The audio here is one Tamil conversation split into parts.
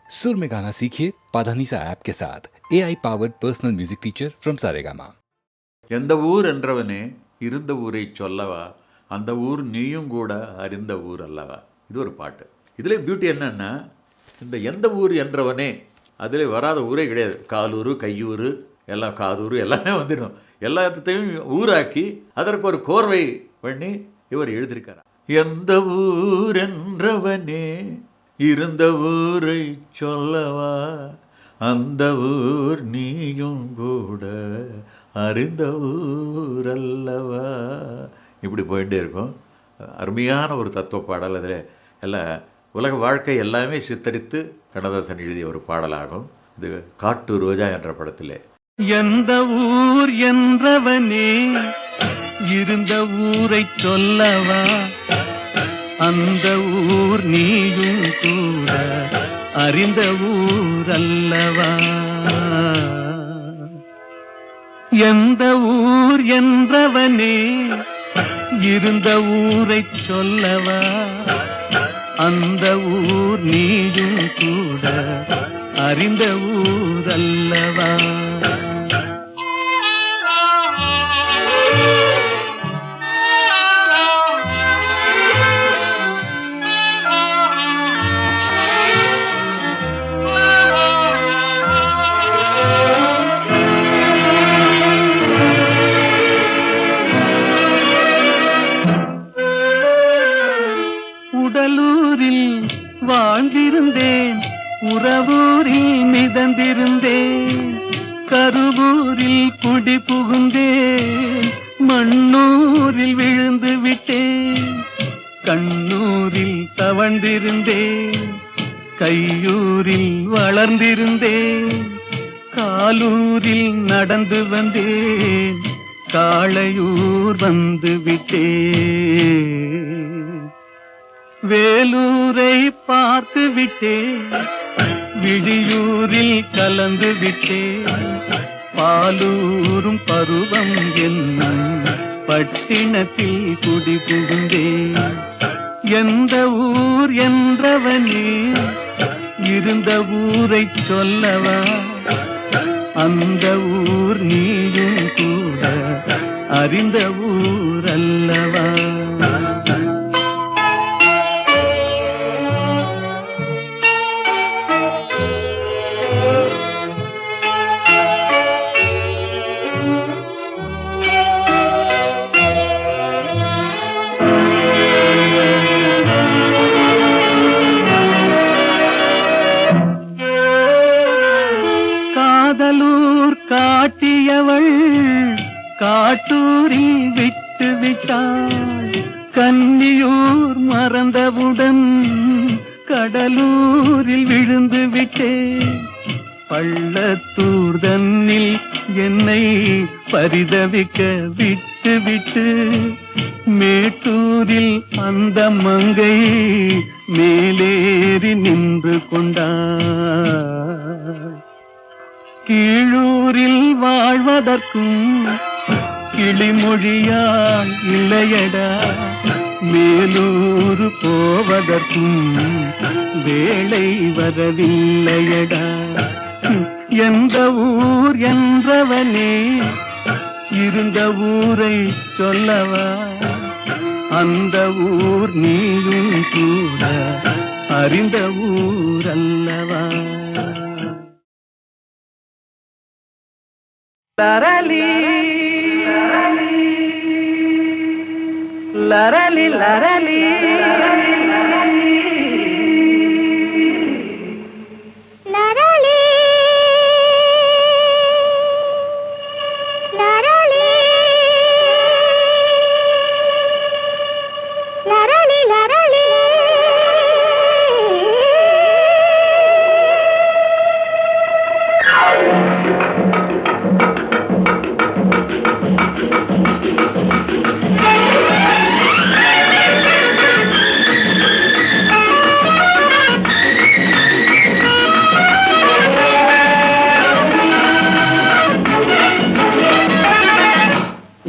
सुर में गाना सीखिए पाधानीसा ऐप के साथ AI powered personal music teacher from Saregama. எந்த ஊர் என்றவனே இருந்த ஊரை சொல்லவா, அந்த ஊர் நீயும் கூட அறிந்த ஊர் அல்லவா. இது ஒரு பாட்டு. இதில் பியூட்டி என்னன்னா, இந்த எந்த ஊர் என்றவனே அதில் வராத ஊரே கிடையாது. காலூர், கையூர், எல்லாம் காதூர் எல்லாமே வந்துடும். எல்லாத்தையும் ஊராக்கி அதற்கு ஒரு கோர்வை பண்ணி இவர் எழுதியிருக்கார். எந்த ஊர் என்றவனே இருந்த ஊரை சொல்லவா, அந்த ஊர் நீயும் கூட அறிந்த ஊர் அல்லவா. இப்படி போயிட்டே இருக்கும். அருமையான ஒரு தத்துவ பாடல். அதில் எல்லாம் உலக வாழ்க்கை எல்லாமே சித்தரித்து கண்ணதாசன் எழுதிய ஒரு பாடலாகும். இது காட்டு ரோஜா என்ற படத்திலே. எந்த ஊர் என்றவனே இருந்த ஊரை சொல்லவா, அந்த ஊர் நீயும் கூட அறிந்த ஊர் அல்லவா. எந்த ஊர் என்றவனே இருந்த ஊரை சொல்லவா, அந்த ஊர் நீயும் கூட அறிந்த ஊர் அல்லவா. உடலூரில் வாழ்ந்திருந்தேன், உறவூரில் மிதந்திருந்தேன், கருவூரில் குடி புகுந்தேன், மண்ணூரில் விழுந்து விட்டேன், கண்ணூரில் தவழ்ந்திருந்தேன், கையூரில் வளர்ந்திருந்தேன், காலூரில் நடந்து வந்தேன், காளையூர் வந்து விட்டேன், வேலூரை பார்த்து விட்டேன், விழியூரில் கலந்து விட்டேன், பாலூரும் பருவம் என்னும் பட்டினத்தில் குடி புகுந்தேன். எந்த ஊர் என்றவனே இருந்த ஊரை சொல்லவா, அந்த ஊர் நீயும் கூட அறிந்த ஊர் அல்லவா. காதலூர் காட்டியவள் காட்டூரில் விட்டு விட்டாள், கன்னியூர் மறந்தவுடன் கடலூரில் விழுந்து விட்டேன், பள்ளத்தூர் தன்னில் என்னை பரிதவிக்க விட்டு விட்டு, மேட்டூரில் அந்த மங்கை மேலேறி நின்று கொண்டாள், கீழூரில் வாழ்வதற்கும் கிளிமொழியால் இல்லையடா, மேலூர் போவதற்கும் வேளை வரவில்லையடா. எந்த ஊர் என்றவனே இருந்த ஊரை சொல்லவா, அந்த ஊர் நீயும் கூட அறிந்த ஊர் அல்லவா. லரலி லரலி லரலி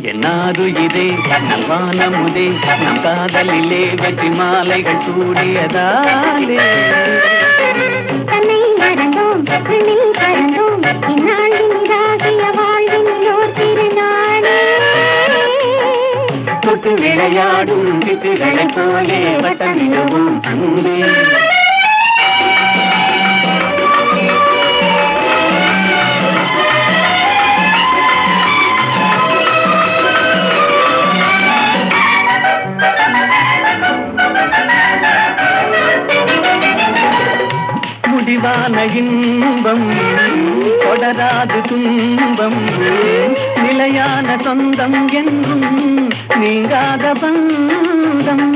என்னாது இதே நல்வானமுதே, நம் காதலிலே வெற்றி மாலைகள் சூடியதாலே தன்னை விளையாடும் சிட்டுகளைப் போலே வட்டமிடுவோம் அன்பே. முடிவான இன்பம் தொடராது துன்பம் நிலையான சொந்தம் என்றும் நீங்காத பந்தம்.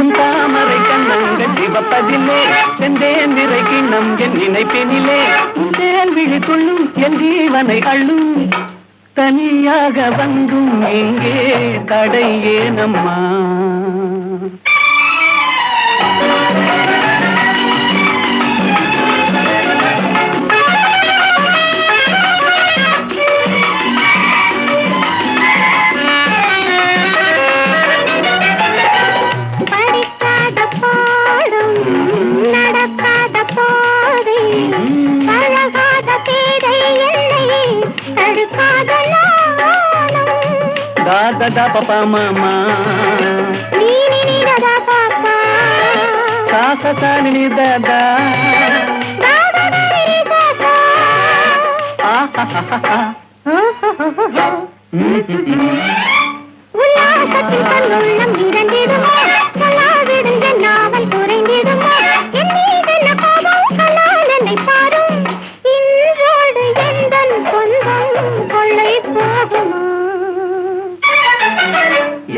உன் தாமரை கண்ணங்கள் சிவப்பதிலே செந்தேன் நிறை கிண்ணம் என் நினைப்பினிலே உன் தேன் விழித்துள்ளும் என் ஜீவனை அள்ளும். தனியாக வந்தும் எங்கே தடை ஏனம்மா? Da papa mama ni ni da papa sa sa sa ni da da da da ni da da ah ha ha ha உல்லாசத்தில் கண்ணுள்ளம் இரண்டிடுமோ சொல்லாவிடுங்க நாவல் குறைந்திடுமோ என் மீதென்ன கோபம் கண்ணால் என்னை பாரும் இன்றோடு எந்தன் சொந்தம் கொள்ளை போகுமோ?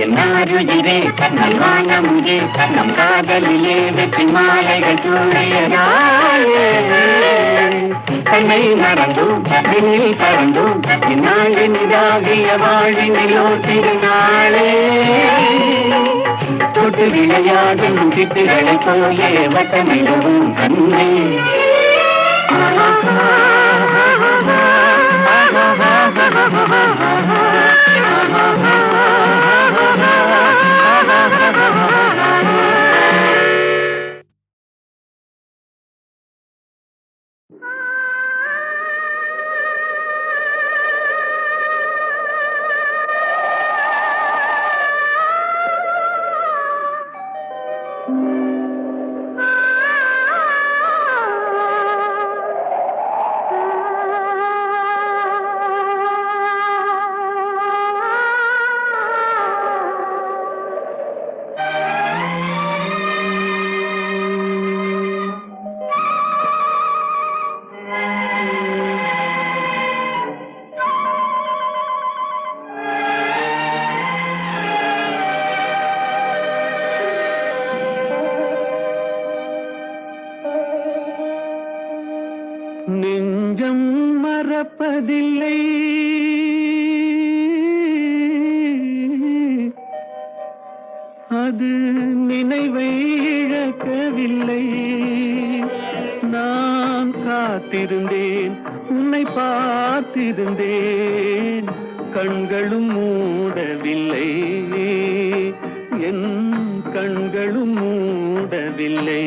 என்னாருயிரே நல்வான முகே நம் காதலிலே வெற்றி மாலைகள் சூழியதாலே தன்னை மறந்தும் விண்ணில் பறந்தும் இந்நாளினிதாகிய வாழினிலோ திருநாளே தொட்டு விளையாடும் சிட்டுகளைப் போலே வட்டமிடுவோம் கண்ணே. நெஞ்சம் மறப்பதில்லை அது நினைவை இழக்கவில்லை. நான் காத்திருந்தேன் உன்னை பார்த்திருந்தேன் கண்களும் மூடவில்லை என் கண்களும் மூடவில்லை.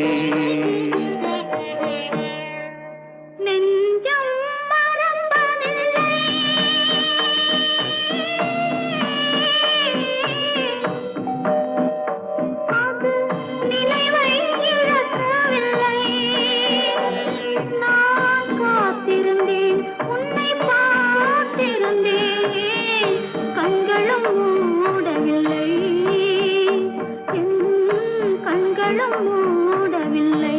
மூடவில்லை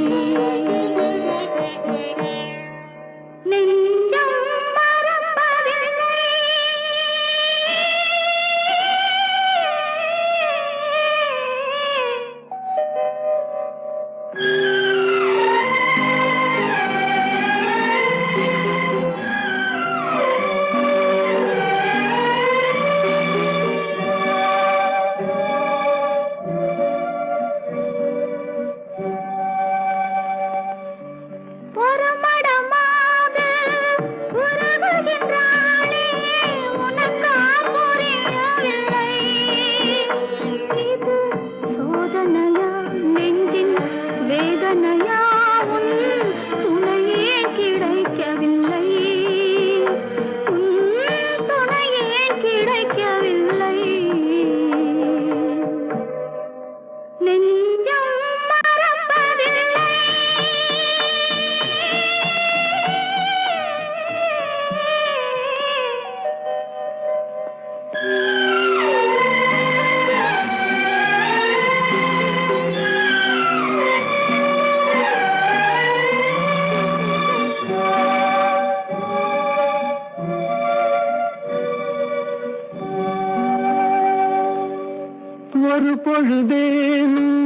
பொழுதேனும்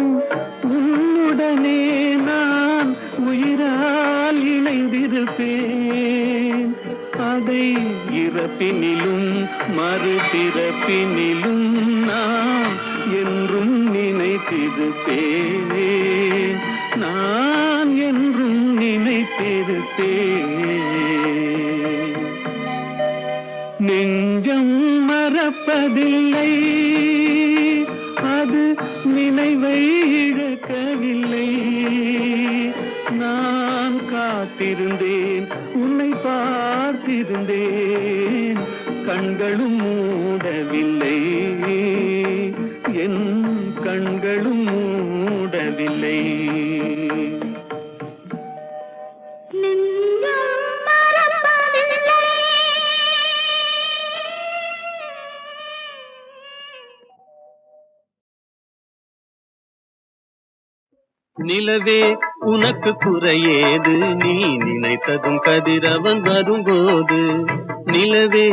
உன்னுடனே நான் உயிரால் இணைந்திருப்பேன். அதை இறப்பினிலும் மறுபிறப்பினிலும் நான் என்றும் நினைத்திருப்பேன். நான் என்றும் நினைத்திருப்பேன். நெஞ்சம் மறப்பதில்லை, அது நினைவை இழக்கவில்லை. நான் காத்திருந்தேன், உன்னை பார்த்திருந்தேன், கண்களும் மூடவில்லை, என் கண்களும் மூடவில்லை. நிலவே உனக்கு குறையேது, நீ நினைத்ததும் கதிரவன் வரும்போது. நிலவே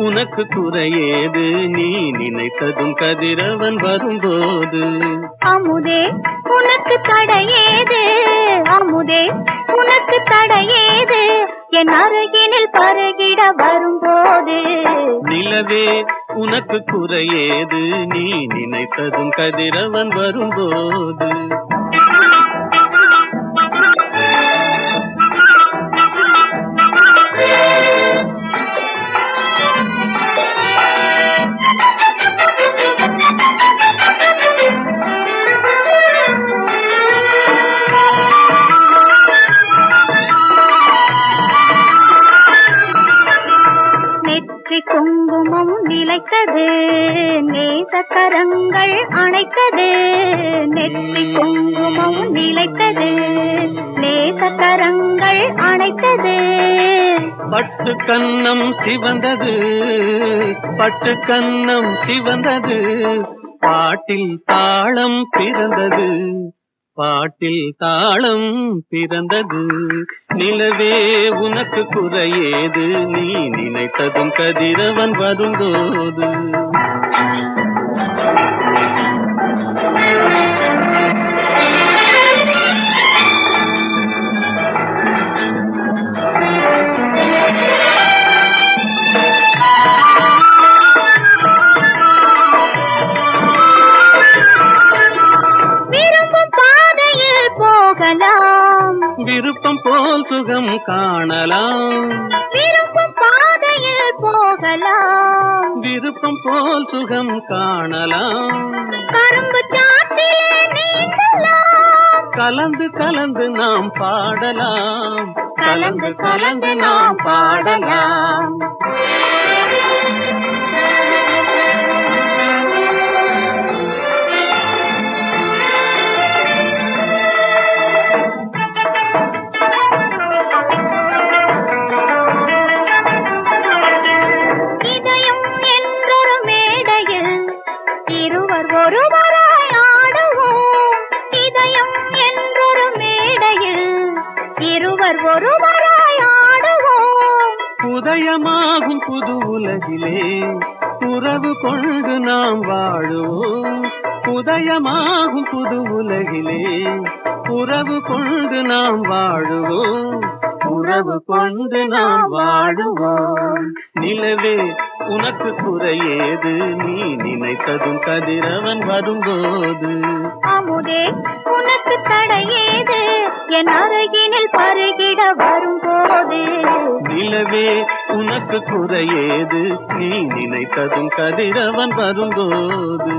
உனக்கு குறையேது, நீ நினைத்ததும் கதிரவன் வரும்போது. அமுதே உனக்கு தடையேது, அமுதே உனக்கு தடையேது, என் அருகினில் பருகிட வரும்போது. நிலவே உனக்கு குறையேது, நீ நினைத்ததும் கதிரவன் வரும்போது. குங்குமம் நிலைத்தது, நேசக்கரங்கள் அணைத்தது. நெற்றி குங்குமம் நிலைத்தது, நேசக்கரங்கள் அணைத்தது. பட்டு கன்னம் சிவந்தது, பட்டு கன்னம் சிவந்தது, பாட்டில் தாளம் பிறந்தது, பாட்டில் தாளம் பிறந்தது. நிலவே உனக்கு குறையேது, நீ நினைத்ததும் கதிரவன் வரும்போது. விருப்பம் போல் சுகம் காணலாம், விருப்பம் பாதையில் போகலாம், விருப்பம் போல் சுகம் காணலாம். கரும்பு சாற்றிலே நீந்தலாம், கலந்து கலந்து நாம் பாடலாம், கலந்து கலந்து நாம் பாடலாம். உதயமாகும் புது உலகிலே உறவு கொண்டு நாம் வாழுவோம். உதயமாகும் புது உலகிலே உறவு கொண்டு நாம் வாழுவோம், உறவு கொண்டு நாம் வாழுவோம். நிலவே உனக்கு குறையேது, நீ நினைத்ததும் கதிரவன் வரும்போது. அமுதே உனக்கு தடையேது, என் அருகினில் பருகிட வரும்போது. நிலவே உனக்கு குறையேது, நீ நினைத்ததும் கதிரவன் வரும்போது.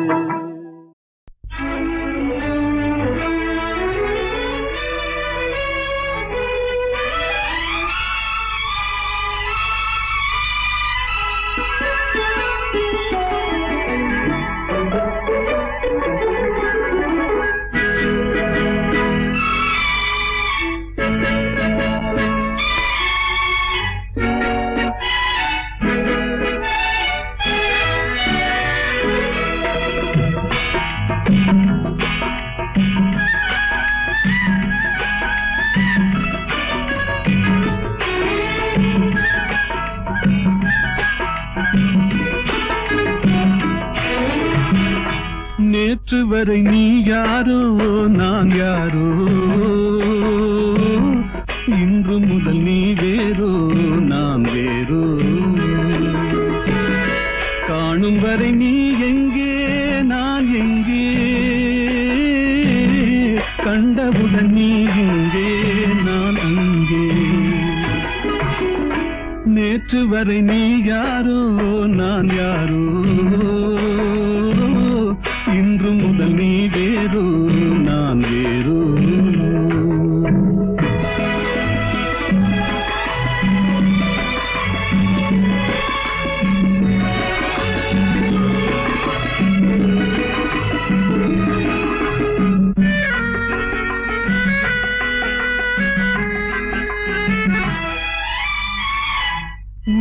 வரை நீ யாரோ நான் யாரோ, இன்று முதல் நீ வேறோ நான் வேறோ, காணும் வரை நீ எங்கே நான் எங்கே, கண்டவுடன் நீ இங்கே நான் அங்கே, நேற்று வரை நீ யாரோ நான் யாரோ, இன்று முதல் நீ வேறோ நான் வேறோ.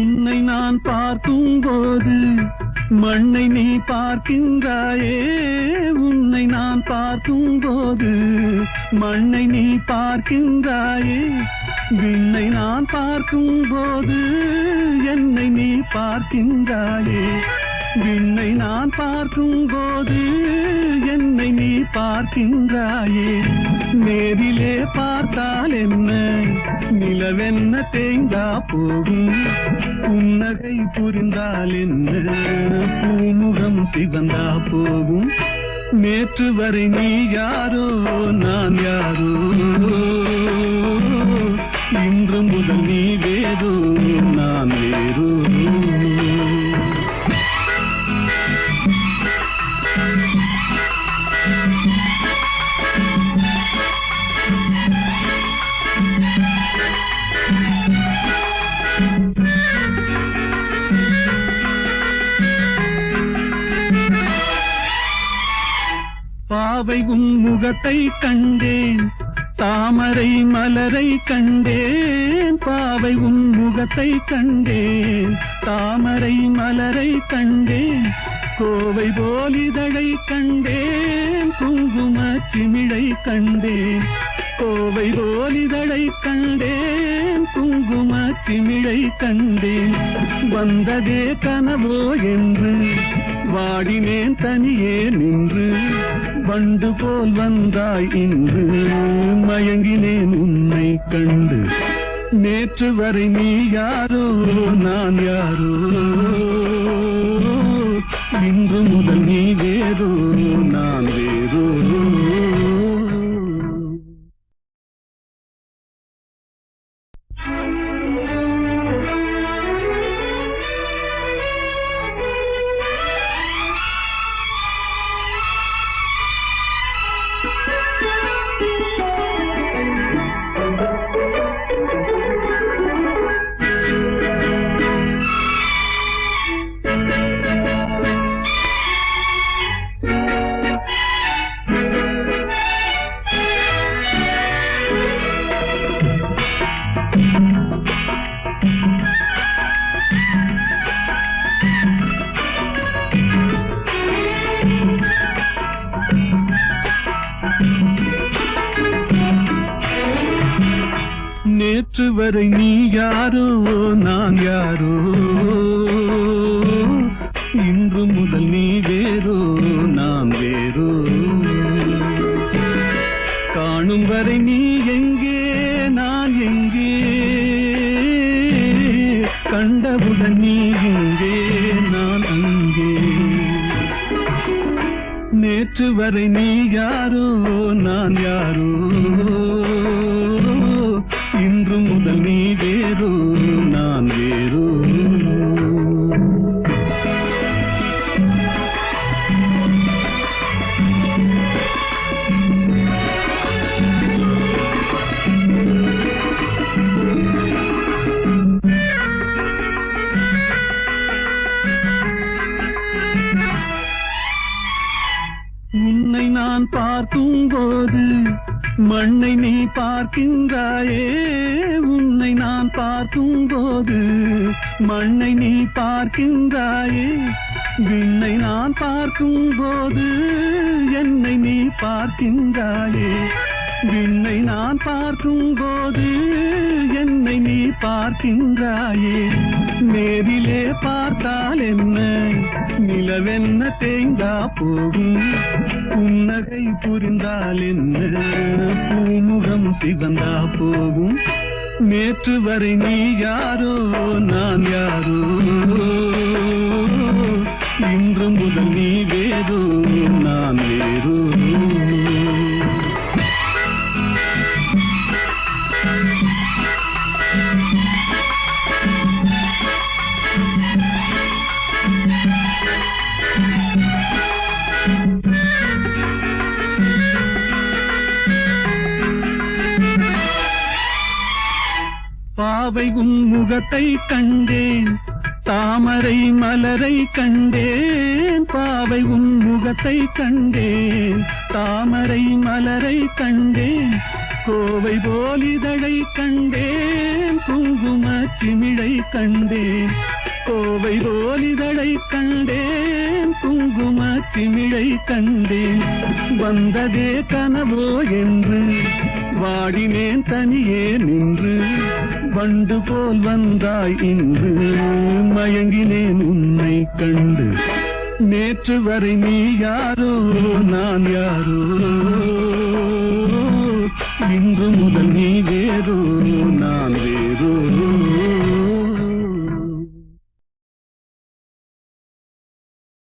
உன்னை நான் பார்க்கும் போது மண்ணை நீ பார்க்கின்றாயே, உன்னை நான் பார்க்கும் போது மண்ணை நீ பார்க்கின்றாயே, விண்ணை நான் பார்க்கும் போது என்னை நீ பார்க்கின்றாயே, விண்ணை நான் பார்க்கும் போது என்னை நீ பார்க்கின்றாயே, நேரிலே பார்த்தால் என்ன நிலவென்ன தேய்ந்தா போகும், புன்னகை புரிந்தால் என்ன பூமுகம் சிவந்தா போகும், நேற்று வரை நீ யாரோ நான் யாரோ, இன்று முதல் நீ வேறோ நான் வேறோ. பாவை உன் முகத்தை கண்டேன், தாமரை மலரை கண்டேன், பாவை உன் முகத்தை கண்டேன், தாமரை மலரை கண்டேன், கோவை போல் இதழை கண்டேன், குங்கும சிமிழை கண்டேன், கோவை போல் இதழை கண்டேன், குங்கும சிமிழை கண்டேன், வந்ததே கனவோ என்று வாடினேன் தனியே நின்று, வண்டு போல் வந்தாய் இன்று மயங்கினேன் உன்னை கண்டு, நேற்று வரை நீ யாரோ நான் யாரோ, இன்று முதல் நீ வேறோ நான் வேறோ. நேற்று வரை நீ யாரோ நான் யாரோ, இன்று முதல் நீ வேறோ நான் வேறோ, காணும் வரை நீ எங்கே நான் எங்கே, கண்டவுடன் நீ இங்கே நான் அங்கே, நேற்று வரை நீ யாரோ நான் யாரோ, இன்று முதல் நீ வேறோ நான் வேறோ. உன்னை நான் பார்க்கும் போது மண்ணை நீ பார்க்கின்றாயே, உன்னை நான் பார்க்கும் போது மண்ணை நீ பார்க்கின்றாயே, விண்ணை நான் பார்க்கும் போது என்னை நீ பார்க்கின்றாயே, விண்ணை நான் பார்க்கும் போது என்னை நீ பார்க்கின்றாயே, நேரிலே பார்த்தால் என்ன, நிலவென்ன தேய்ந்தா போகும், புன்னகை புரிந்தால் என்ன, பூமுகம் சிவந்தா போகும். நேற்று வரை நீ யாரோ நான் யாரோ, இன்று முதல் நீ வேறோ நான் வேறோ. பாவை உன் முகத்தை கண்டேன், தாமரை மலரை கண்டேன். பாவை உன் முகத்தை கண்டேன், தாமரை மலரை கண்டேன். கோவை போலிதழை கண்டேன், குங்கும சிமிழை கண்டேன். கோவை போலிதழை கண்டேன், குங்கும சிமிழை கண்டேன். வந்ததே கனவோ என்று வாடினேன் தனியே நின்று, வண்டு போல் வந்தாய் இன்று, மயங்கினேன் உன்னை கண்டு. நேற்று வரை நீ யாரோ நான் யாரோ, இன்று முதல் நீ வேறோ